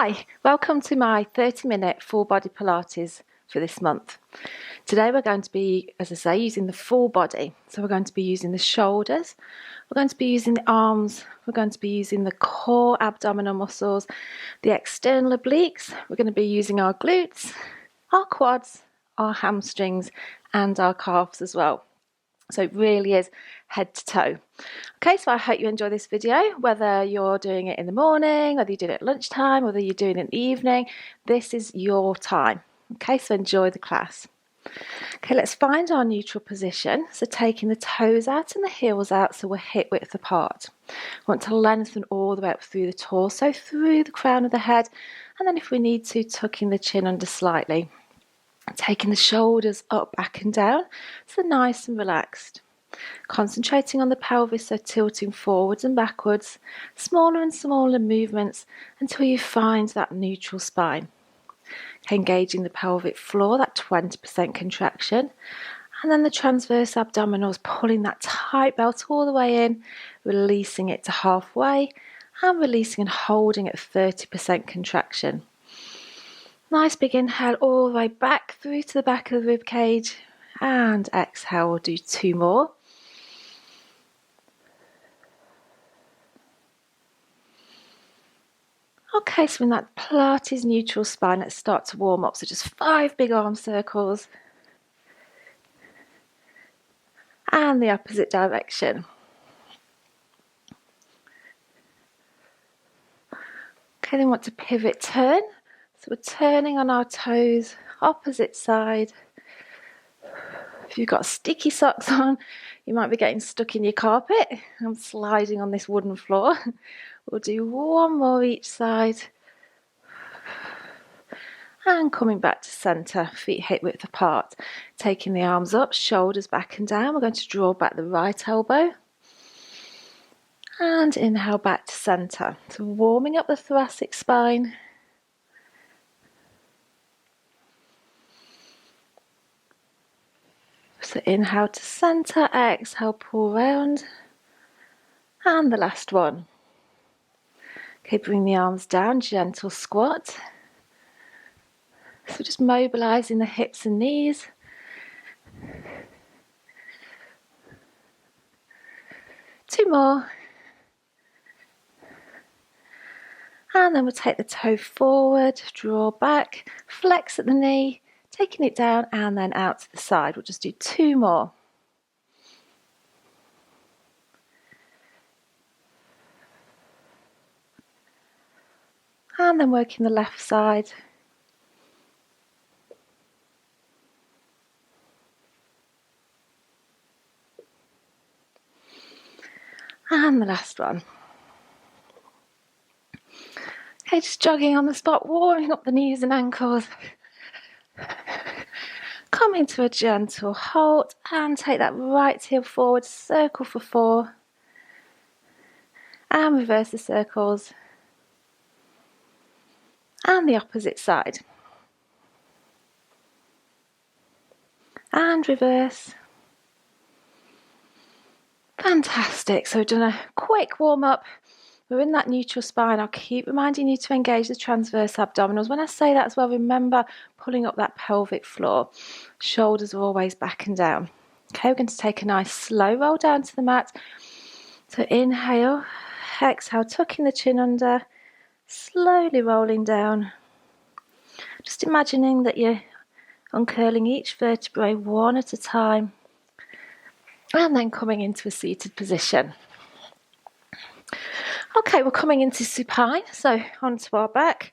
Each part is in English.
Hi, welcome to my 30-minute full body Pilates for this month. Today we're going to be, as I say, using the full body. So we're going to be using the shoulders, we're going to be using the arms, we're going to be using the core abdominal muscles, the external obliques, we're going to be using our glutes, our quads, our hamstrings and our calves as well. So it really is head to toe. Okay, so I hope you enjoy this video, whether you're doing it in the morning, whether you're doing it at lunchtime, whether you're doing it in the evening. This is your time. Okay, so enjoy the class. Okay, let's find our neutral position. So taking the toes out and the heels out so we're hip width apart. We want to lengthen all the way up through the torso, through the crown of the head, and then if we need to, tucking the chin under slightly. Taking the shoulders up, back and down, so nice and relaxed. Concentrating on the pelvis, so tilting forwards and backwards, smaller and smaller movements until you find that neutral spine. Engaging the pelvic floor, that 20% contraction, and then the transverse abdominals, pulling that tight belt all the way in, releasing it to halfway, and releasing and holding at 30% contraction. Nice big inhale all the way back through to the back of the rib cage, and exhale, we'll do 2 more. Okay, so in that Pilates neutral spine, let's start to warm up. So just 5 big arm circles, and the opposite direction. Okay, then we want to pivot turn. So we're turning on our toes, opposite side. If you've got sticky socks on, you might be getting stuck in your carpet. I'm sliding on this wooden floor. We'll do 1 more each side. And coming back to centre, feet hip width apart. Taking the arms up, shoulders back and down. We're going to draw back the right elbow. And inhale back to centre. So warming up the thoracic spine. So inhale to centre, exhale, pull round. And the last one. Okay, bring the arms down, gentle squat. So just mobilising the hips and knees. Two more. And then we'll take the toe forward, draw back, flex at the knee, taking it down and then out to the side. We'll just do 2 more. And then working the left side. And the last one. Okay, just jogging on the spot, warming up the knees and ankles. Come into a gentle halt and take that right heel forward, circle for 4. And reverse the circles. And the opposite side. And reverse. Fantastic. So we've done a quick warm up. We're in that neutral spine. I'll keep reminding you to engage the transverse abdominals. When I say that as well, remember pulling up that pelvic floor. Shoulders are always back and down. Okay, we're going to take a nice slow roll down to the mat. So inhale, exhale, tucking the chin under, slowly rolling down. Just imagining that you're uncurling each vertebrae one at a time. And then coming into a seated position. Okay, we're coming into supine, so onto our back,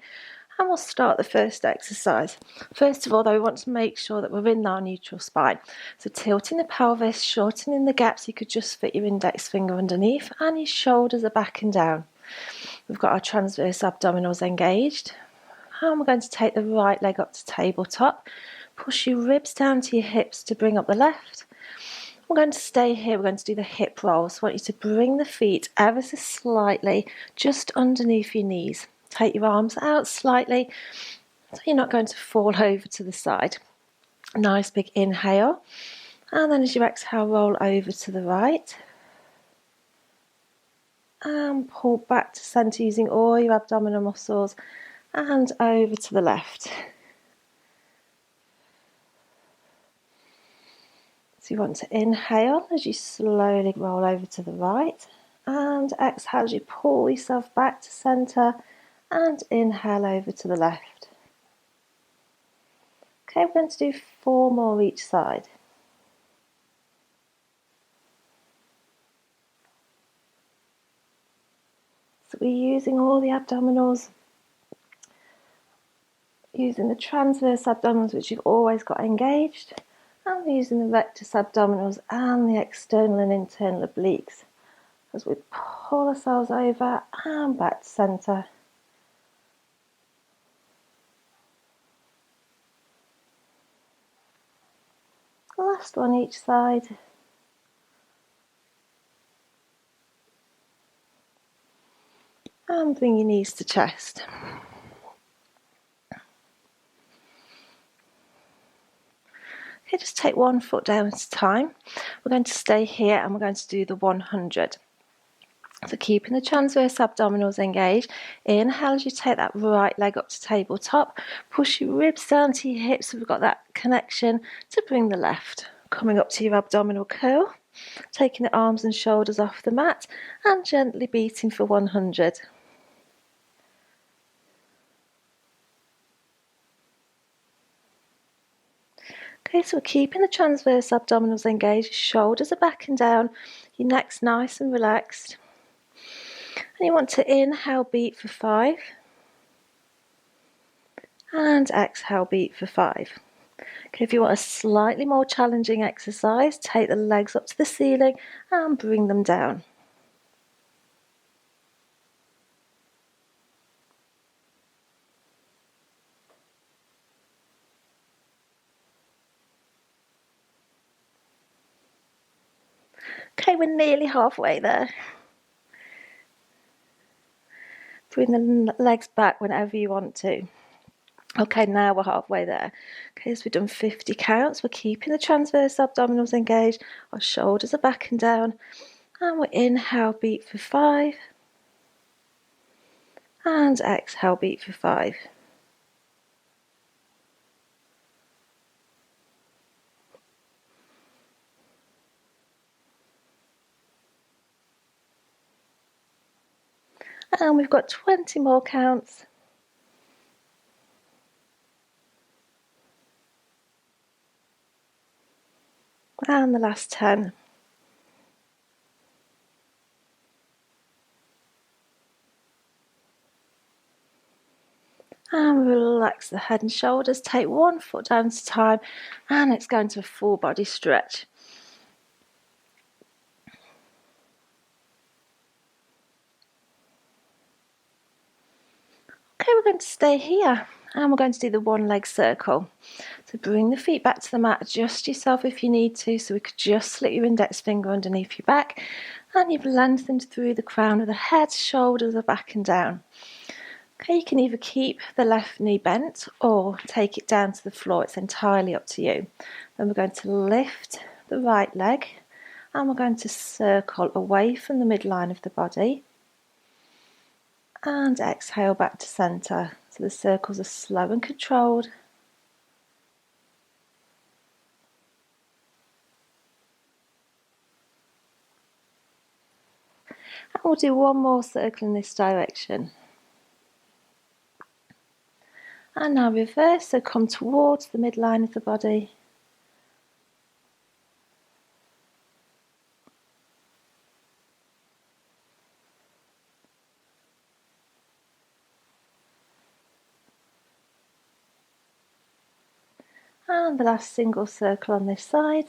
and we'll start the first exercise. First of all, though, we want to make sure that we're in our neutral spine. So tilting the pelvis, shortening the gap so you could just fit your index finger underneath, and your shoulders are back and down. We've got our transverse abdominals engaged, and we're going to take the right leg up to tabletop. Push your ribs down to your hips to bring up the left. We're going to stay here, we're going to do the hip roll. So I want you to bring the feet ever so slightly just underneath your knees. Take your arms out slightly so you're not going to fall over to the side. Nice big inhale. And then as you exhale, roll over to the right. And pull back to centre using all your abdominal muscles. and over to the left. So you want to inhale as you slowly roll over to the right, and exhale as you pull yourself back to centre, and inhale over to the left. Okay, we're going to do 4 more each side. So we're using all the abdominals, using the transverse abdominals, which you've always got engaged, and we're using the rectus abdominals and the external and internal obliques as we pull ourselves over and back to centre. Last one each side. And bring your knees to chest. Okay, just take 1 foot down at a time. We're going to stay here and we're going to do the 100. So keeping the transverse abdominals engaged. Inhale as you take that right leg up to tabletop. Push your ribs down to your hips so we've got that connection to bring the left. Coming up to your abdominal curl. Taking the arms and shoulders off the mat and gently beating for 100. Okay, so we're keeping the transverse abdominals engaged, shoulders are back and down, your neck's nice and relaxed. And you want to inhale, beat for 5. And exhale, beat for 5. Okay, if you want a slightly more challenging exercise, take the legs up to the ceiling and bring them down. Okay, we're nearly halfway there. Bring the legs back whenever you want to. Okay, now we're halfway there. Okay, so we've done 50 counts. We're keeping the transverse abdominals engaged. Our shoulders are back and down. And we inhale, beat for 5. And exhale, beat for 5. And we've got 20 more counts. And the last 10. And relax the head and shoulders. Take 1 foot down at a time. And it's going to a full body stretch. Okay, we're going to stay here. And we're going to do the 1 leg circle. So bring the feet back to the mat. Adjust yourself if you need to. So we could just slip your index finger underneath your back. And you've lengthened through the crown of the head. Shoulders are back and down. Okay, you can either keep the left knee bent or take it down to the floor. It's entirely up to you. Then we're going to lift the right leg and we're going to circle away from the midline of the body and exhale back to centre. So the circles are slow and controlled. And we'll do 1 more circle in this direction. And now reverse, so come towards the midline of the body. And the last single circle on this side.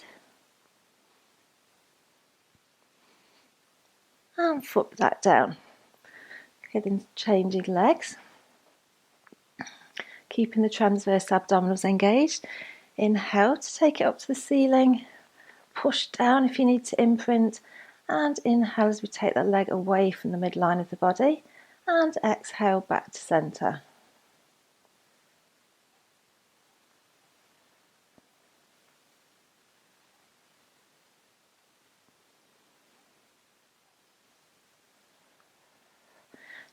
And foot that down. Okay, then changing legs. Keeping the transverse abdominals engaged. Inhale to take it up to the ceiling. Push down if you need to imprint. And inhale as we take that leg away from the midline of the body. And exhale back to centre.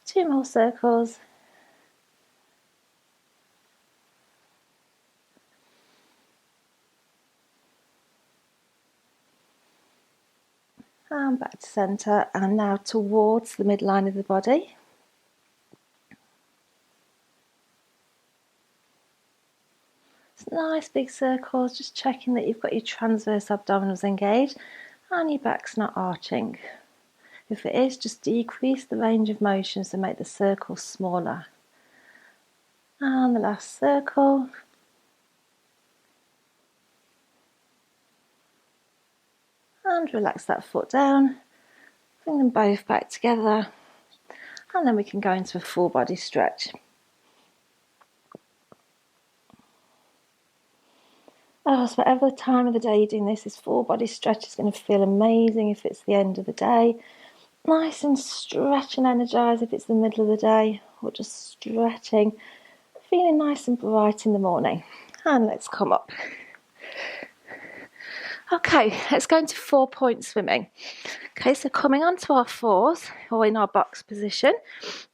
Two more circles. and back to centre, and now towards the midline of the body. It's nice big circles, just checking that you've got your transverse abdominals engaged and your back's not arching. If it is, just decrease the range of motion to make the circle smaller. And the last circle. And relax that foot down. Bring them both back together. And then we can go into a full body stretch. Oh, so whatever the time of the day you're doing this full body stretch is going to feel amazing if it's the end of the day. Nice and stretch and energise if it's the middle of the day, or just stretching, feeling nice and bright in the morning. And let's come up. Okay, let's go into 4-point swimming. Okay, so coming onto our fours, or in our box position,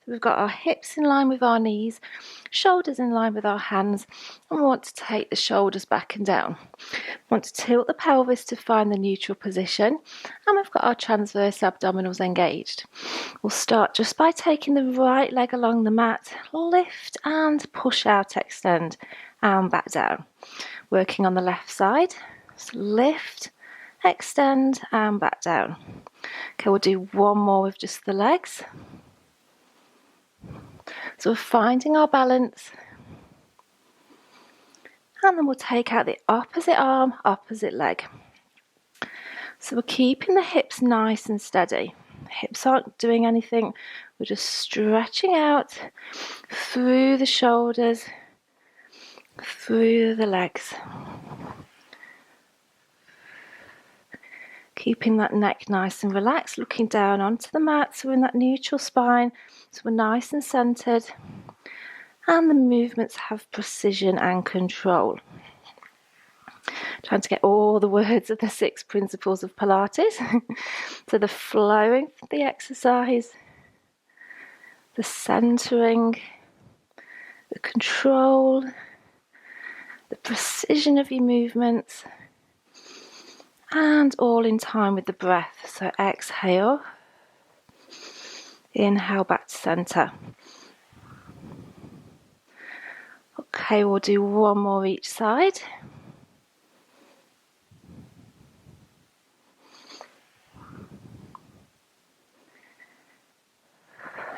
we've got our hips in line with our knees, shoulders in line with our hands, and we want to take the shoulders back and down. We want to tilt the pelvis to find the neutral position, and we've got our transverse abdominals engaged. We'll start just by taking the right leg along the mat, lift and push out, extend, and back down. Working on the left side. So lift, extend, and back down. Okay, we'll do one more with just the legs. So we're finding our balance. And then we'll take out the opposite arm, opposite leg. So we're keeping the hips nice and steady. Hips aren't doing anything. We're just stretching out through the shoulders, through the legs. Keeping that neck nice and relaxed, looking down onto the mat, so we're in that neutral spine, so we're nice and centered, and the movements have precision and control. Trying to get all the words of the 6 principles of Pilates. So the flowing of the exercise, the centering, the control, the precision of your movements, and all in time with the breath. So exhale, inhale back to centre. Okay, we'll do one more each side.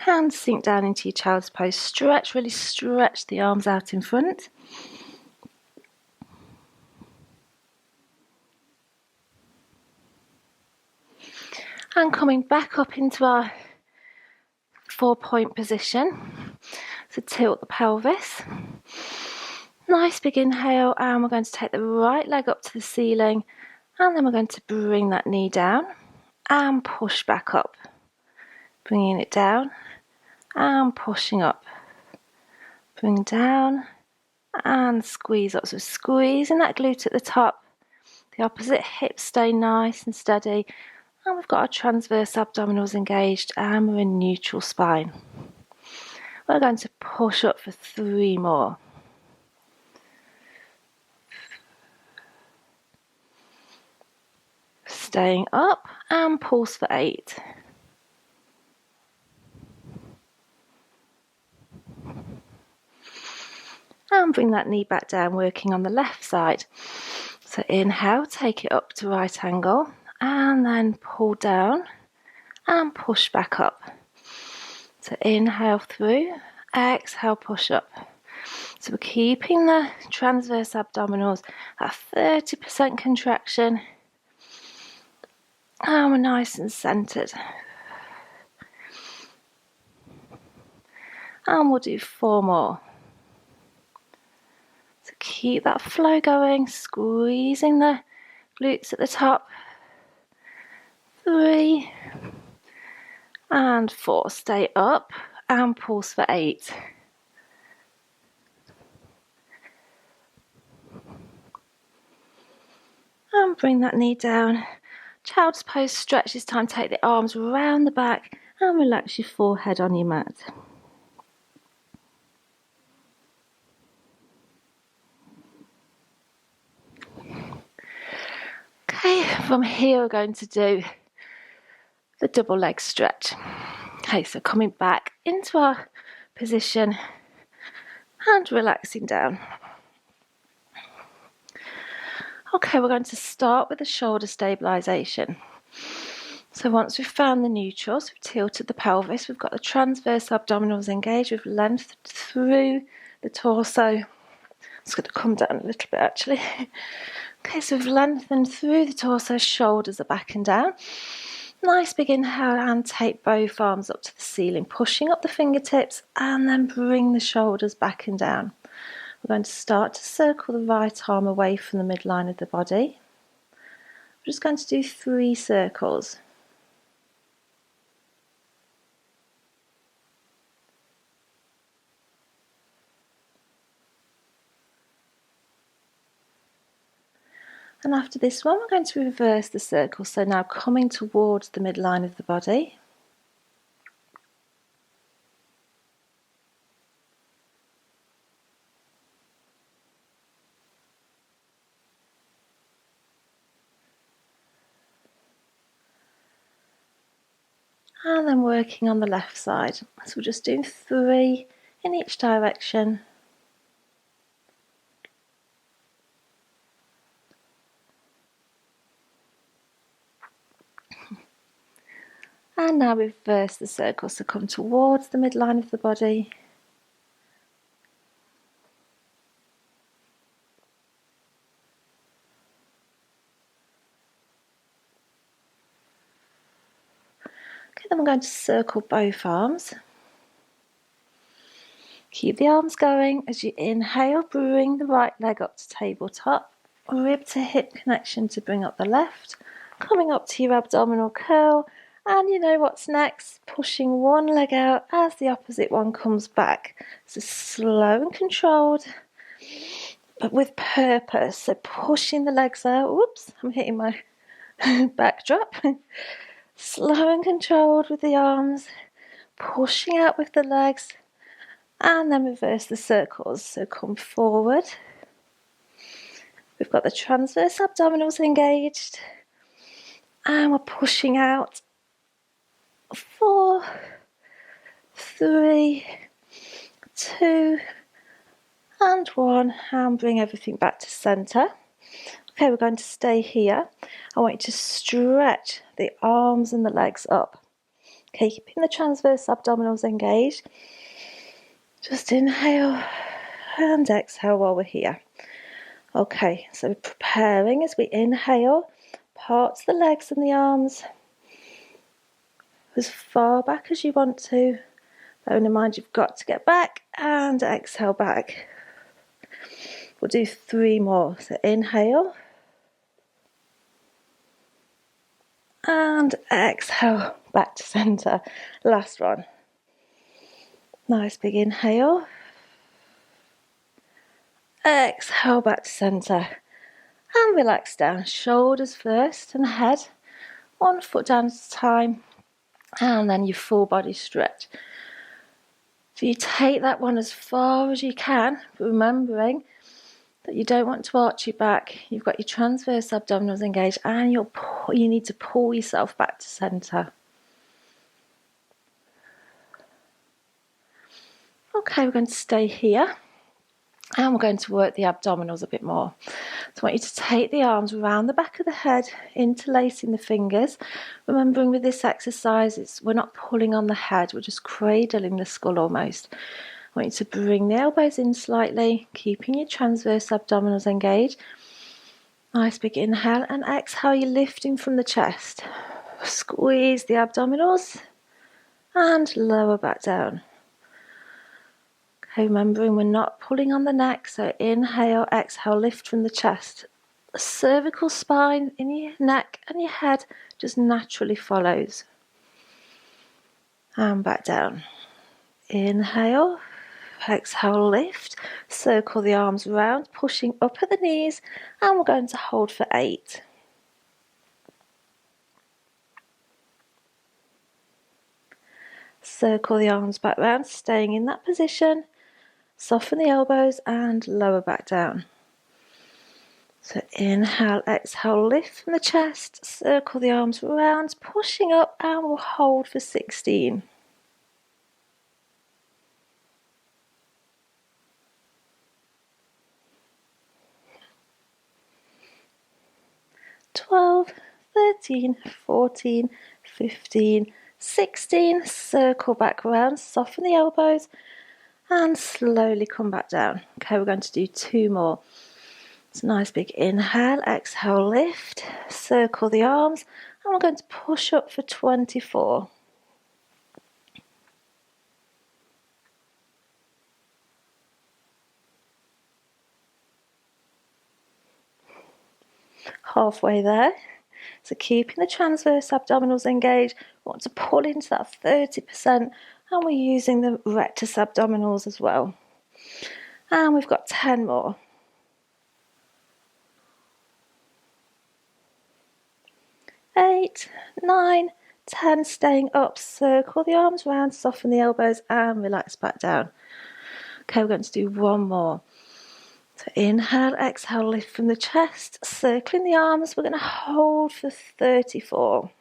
And sink down into your child's pose. Stretch, really stretch the arms out in front. And coming back up into our 4-point position. So tilt the pelvis. Nice big inhale, and we're going to take the right leg up to the ceiling, and then we're going to bring that knee down and push back up. Bringing it down and pushing up. Bring down and squeeze up. So squeezing that glute at the top. The opposite hips stay nice and steady. And we've got our transverse abdominals engaged, and we're in neutral spine. We're going to push up for 3 more. Staying up and pulse for 8. And bring that knee back down, working on the left side. So inhale, take it up to right angle, and then pull down and push back up. So inhale through, exhale, push up. So we're keeping the transverse abdominals at 30% contraction, and we're nice and centered. And we'll do 4 more. So keep that flow going, squeezing the glutes at the top. 3 and 4. Stay up and pulse for 8. And bring that knee down. Child's pose stretch. This time take the arms round the back and relax your forehead on your mat. Okay, from here we're going to do the double leg stretch. Okay, so coming back into our position and relaxing down. Okay, we're going to start with the shoulder stabilisation. So once we've found the neutrals, we've tilted the pelvis, we've got the transverse abdominals engaged, we've lengthened through the torso. It's going to come down a little bit actually. Okay, so we've lengthened through the torso, shoulders are back and down. Nice big inhale and take both arms up to the ceiling, pushing up the fingertips and then bring the shoulders back and down. We're going to start to circle the right arm away from the midline of the body. We're just going to do 3 circles. And after this one, we're going to reverse the circle, so now coming towards the midline of the body. And then working on the left side. So we're just doing 3 in each direction. And now reverse the circle, so come towards the midline of the body. Okay, then we're going to circle both arms. Keep the arms going. As you inhale, bring the right leg up to tabletop. Rib to hip connection to bring up the left. Coming up to your abdominal curl. And you know what's next? Pushing one leg out as the opposite one comes back. So slow and controlled, but with purpose. So pushing the legs out. Whoops, I'm hitting my backdrop. Slow and controlled with the arms. Pushing out with the legs. And then reverse the circles. So come forward. We've got the transverse abdominals engaged. And we're pushing out. 4, 3, 2, and 1. And bring everything back to centre. Okay, we're going to stay here. I want you to stretch the arms and the legs up. Okay, keeping the transverse abdominals engaged. Just inhale and exhale while we're here. Okay, so preparing as we inhale, parts the legs and the arms as far back as you want to. Bearing in mind you've got to get back and exhale back. We'll do 3 more. So inhale and exhale back to centre. Last one. Nice big inhale. Exhale back to centre. And relax down. Shoulders first and head. 1 foot down at a time. And then your full body stretch. So you take that one as far as you can, remembering that you don't want to arch your back. You've got your transverse abdominals engaged and you need to pull yourself back to centre. Okay, we're going to stay here. And we're going to work the abdominals a bit more. So I want you to take the arms around the back of the head, interlacing the fingers. Remembering with this exercise, we're not pulling on the head, we're just cradling the skull almost. I want you to bring the elbows in slightly, keeping your transverse abdominals engaged. Nice big inhale and exhale, you're lifting from the chest. Squeeze the abdominals and lower back down. Okay, remembering we're not pulling on the neck, so inhale, exhale, lift from the chest. The cervical spine in your neck and your head just naturally follows. And back down. Inhale, exhale, lift. Circle the arms around, pushing up at the knees, and we're going to hold for 8. Circle the arms back round, staying in that position. Soften the elbows and lower back down. So inhale, exhale, lift from the chest, circle the arms round, pushing up, and we'll hold for 16. 12, 13, 14, 15, 16. Circle back round, soften the elbows, and slowly come back down. Okay, we're going to do 2 more. It's a nice big inhale, exhale, lift, circle the arms, and we're going to push up for 24. Halfway there. So keeping the transverse abdominals engaged, we want to pull into that 30%, and we're using the rectus abdominals as well. And we've got 10 more. 8, 9, 10, staying up, circle the arms round, soften the elbows, and relax back down. Okay, we're going to do 1 more. So inhale, exhale, lift from the chest, circling the arms. We're going to hold for 34.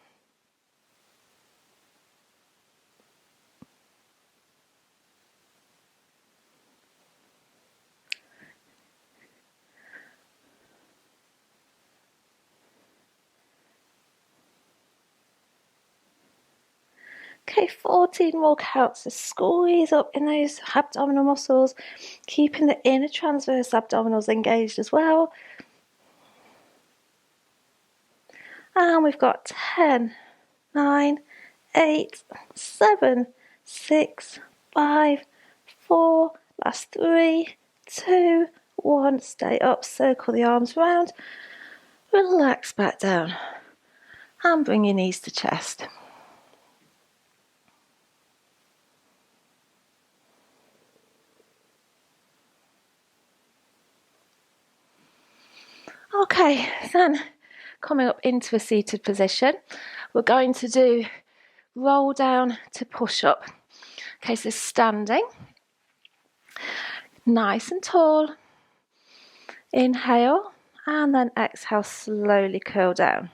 Okay, 14 more counts. So squeeze up in those abdominal muscles, keeping the inner transverse abdominals engaged as well. And we've got 10, 9, 8, 7, 6, 5, 4, last 3, 2, 1. Stay up, circle the arms round, relax back down, and bring your knees to chest. Okay, then coming up into a seated position, we're going to do roll down to push up. Okay, so standing, nice and tall. Inhale, and then exhale, slowly curl down.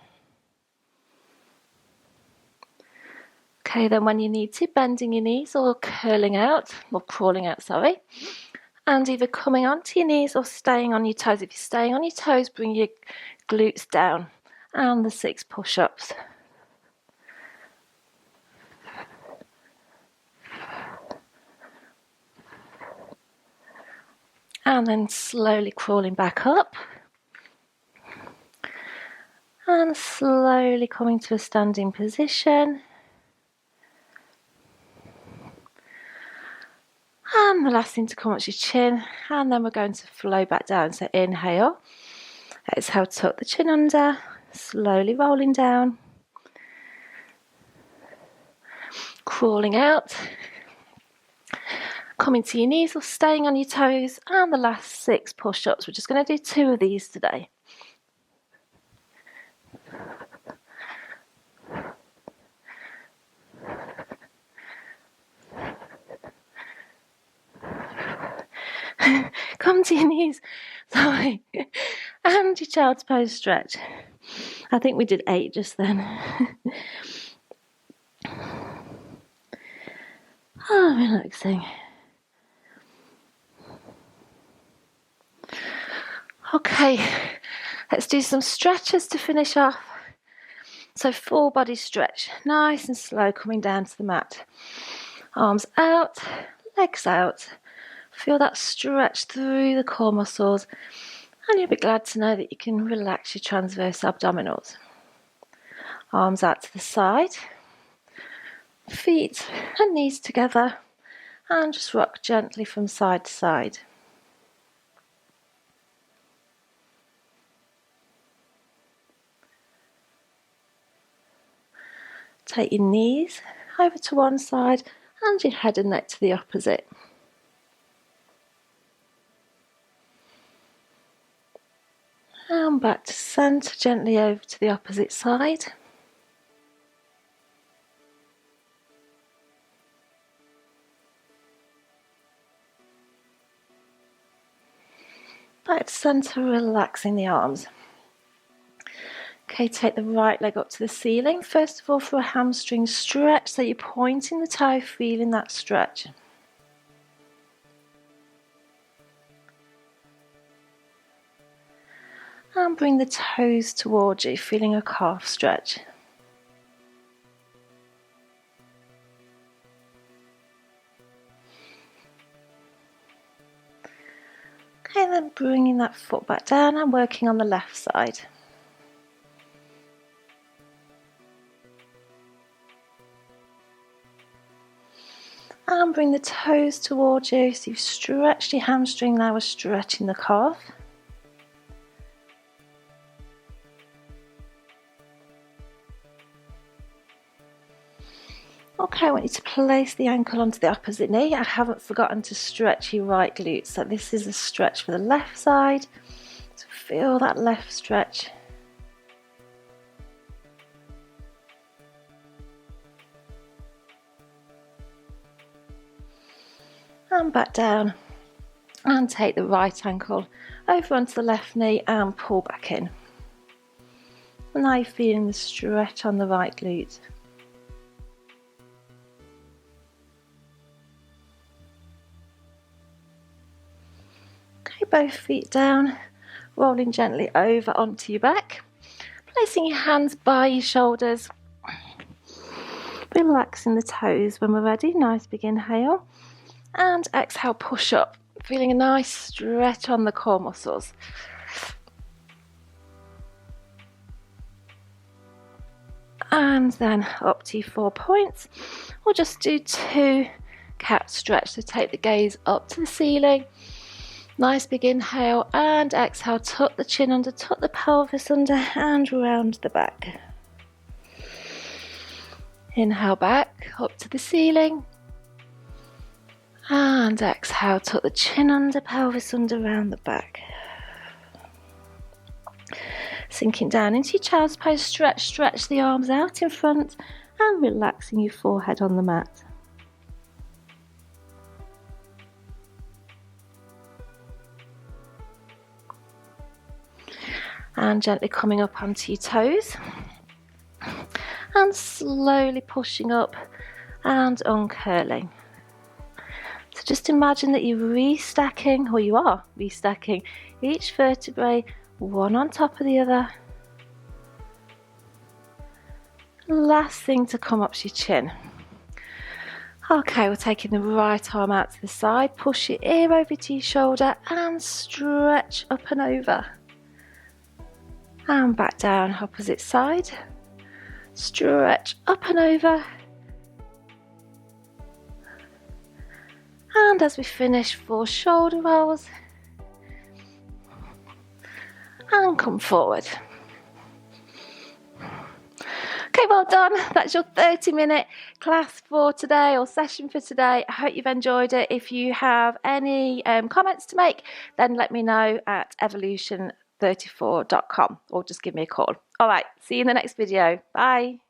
Okay, then when you need to, bending your knees or curling out, or crawling out, sorry. And either coming onto your knees or staying on your toes. If you're staying on your toes, bring your glutes down. And the 6 push-ups. And then slowly crawling back up. And slowly coming to a standing position. And the last thing to come up is your chin. And then we're going to flow back down. So inhale. Exhale, tuck the chin under. Slowly rolling down. Crawling out. Coming to your knees or staying on your toes. And the last 6 push-ups. We're just going to do 2 of these today. Come to your knees, sorry, and your child's pose stretch. I think we did 8 just then. Oh, relaxing. Okay, let's do some stretches to finish off. So full body stretch, nice and slow, coming down to the mat. Arms out, legs out. Feel that stretch through the core muscles, and you'll be glad to know that you can relax your transverse abdominals. Arms out to the side, feet and knees together, and just rock gently from side to side. Take your knees over to one side and your head and neck to the opposite. And back to centre, gently over to the opposite side. Back to centre, relaxing the arms. Okay, take the right leg up to the ceiling. First of all, for a hamstring stretch, so you're pointing the toe, feeling that stretch. And bring the toes towards you, feeling a calf stretch. Okay, then bringing that foot back down and working on the left side. And bring the toes towards you, so you've stretched your hamstring, now we're stretching the calf. Okay, I want you to place the ankle onto the opposite knee. I haven't forgotten to stretch your right glute, so this is a stretch for the left side. So feel that left stretch. And back down. And take the right ankle over onto the left knee and pull back in. And now you're feeling the stretch on the right glute. Okay, both feet down, rolling gently over onto your back. Placing your hands by your shoulders. Relaxing the toes when we're ready. Nice big inhale. And exhale, push up. Feeling a nice stretch on the core muscles. And then up to 4 points. We'll just do 2 cat stretch. So take the gaze up to the ceiling. Nice big inhale and exhale. Tuck the chin under, tuck the pelvis under and round the back. Inhale back up to the ceiling. And exhale, tuck the chin under, pelvis under, round the back. Sinking down into your child's pose, stretch the arms out in front and relaxing your forehead on the mat. And gently coming up onto your toes. And slowly pushing up and uncurling. So just imagine that you're restacking, or you are restacking each vertebrae, one on top of the other. Last thing to come up's your chin. Okay, we're taking the right arm out to the side, push your ear over to your shoulder and stretch up and over. And back down, opposite side. Stretch up and over. And as we finish, 4 shoulder rolls. And come forward. Okay, well done. That's your 30-minute class for today, or session for today. I hope you've enjoyed it. If you have any comments to make, then let me know at evolution34.com or just give me a call. All right, see you in the next video. Bye.